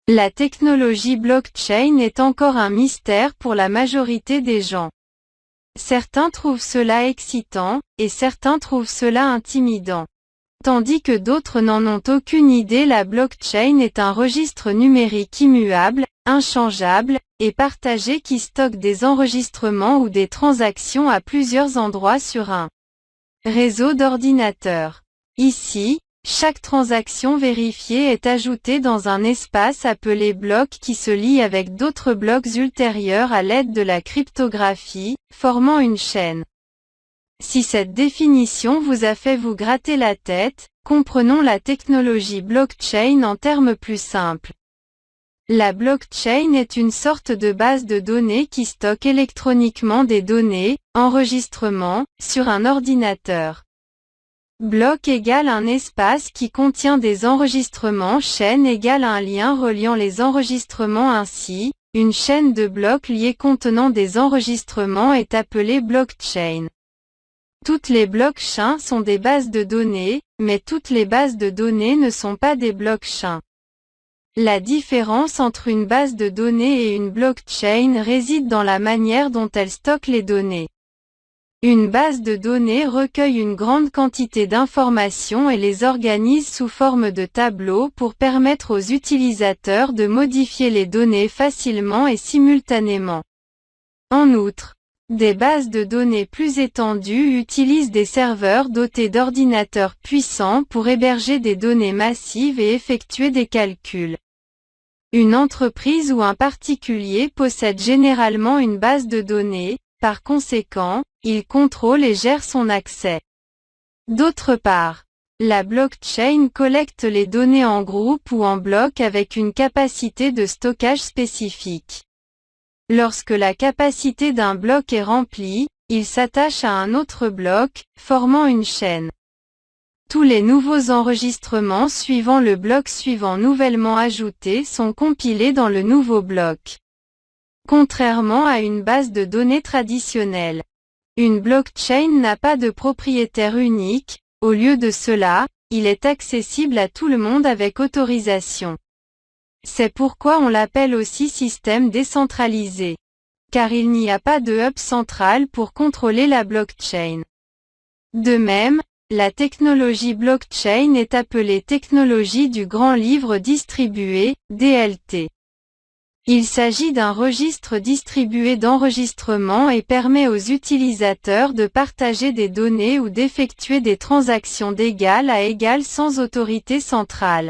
La technologie blockchain est encore un mystère pour la majorité des gens. Certains trouvent cela excitant, et certains trouvent cela intimidant. Tandis que d'autres n'en ont aucune idée. La blockchain est un registre numérique immuable, inchangeable, et partagé qui stocke des enregistrements ou des transactions à plusieurs endroits sur un réseau d'ordinateurs. Ici, chaque transaction vérifiée est ajoutée dans un espace appelé bloc qui se lie avec d'autres blocs ultérieurs à l'aide de la cryptographie, formant une chaîne. Si cette définition vous a fait vous gratter la tête, comprenons la technologie blockchain en termes plus simples. La blockchain est une sorte de base de données qui stocke électroniquement des données, enregistrements, sur un ordinateur. Bloc égale un espace qui contient des enregistrements. Chaîne égale un lien reliant les enregistrements. Ainsi, une chaîne de blocs liés contenant des enregistrements est appelée blockchain. Toutes les blockchains sont des bases de données, mais toutes les bases de données ne sont pas des blockchains. La différence entre une base de données et une blockchain réside dans la manière dont elle stocke les données. Une base de données recueille une grande quantité d'informations et les organise sous forme de tableaux pour permettre aux utilisateurs de modifier les données facilement et simultanément. En outre, des bases de données plus étendues utilisent des serveurs dotés d'ordinateurs puissants pour héberger des données massives et effectuer des calculs. Une entreprise ou un particulier possède généralement une base de données, par conséquent, il contrôle et gère son accès. D'autre part, la blockchain collecte les données en groupe ou en bloc avec une capacité de stockage spécifique. Lorsque la capacité d'un bloc est remplie, il s'attache à un autre bloc, formant une chaîne. Tous les nouveaux enregistrements suivant le bloc suivant nouvellement ajouté sont compilés dans le nouveau bloc. Contrairement à une base de données traditionnelle, une blockchain n'a pas de propriétaire unique. Au lieu de cela, il est accessible à tout le monde avec autorisation. C'est pourquoi on l'appelle aussi système décentralisé. Car il n'y a pas de hub central pour contrôler la blockchain. De même, la technologie blockchain est appelée technologie du grand livre distribué, DLT. Il s'agit d'un registre distribué d'enregistrements et permet aux utilisateurs de partager des données ou d'effectuer des transactions d'égal à égal sans autorité centrale.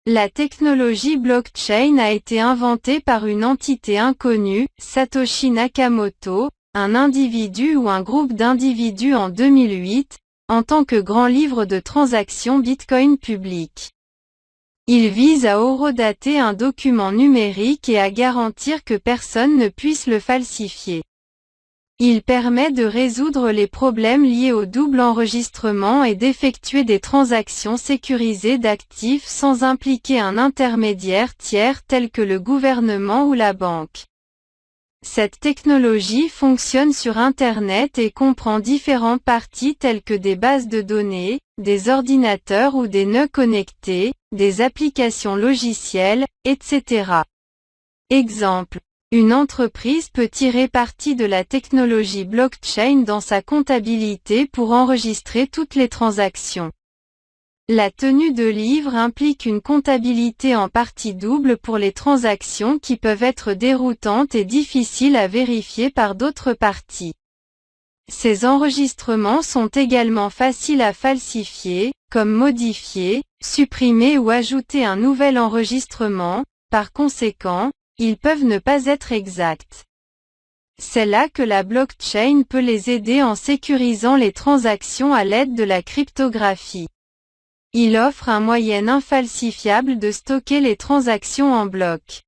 La technologie blockchain a été inventée par une entité inconnue, Satoshi Nakamoto, un individu ou un groupe d'individus en 2008, en tant que grand livre de transactions Bitcoin public. Il vise à horodater un document numérique et à garantir que personne ne puisse le falsifier. Il permet de résoudre les problèmes liés au double enregistrement et d'effectuer des transactions sécurisées d'actifs sans impliquer un intermédiaire tiers tel que le gouvernement ou la banque. Cette technologie fonctionne sur Internet et comprend différentes parties telles que des bases de données, des ordinateurs ou des nœuds connectés, des applications logicielles, etc. Exemple. Une entreprise peut tirer parti de la technologie blockchain dans sa comptabilité pour enregistrer toutes les transactions. La tenue de livres implique une comptabilité en partie double pour les transactions qui peuvent être déroutantes et difficiles à vérifier par d'autres parties. Ces enregistrements sont également faciles à falsifier, comme modifier, supprimer ou ajouter un nouvel enregistrement. Par conséquent, ils peuvent ne pas être exacts. C'est là que la blockchain peut les aider en sécurisant les transactions à l'aide de la cryptographie. Il offre un moyen infalsifiable de stocker les transactions en bloc.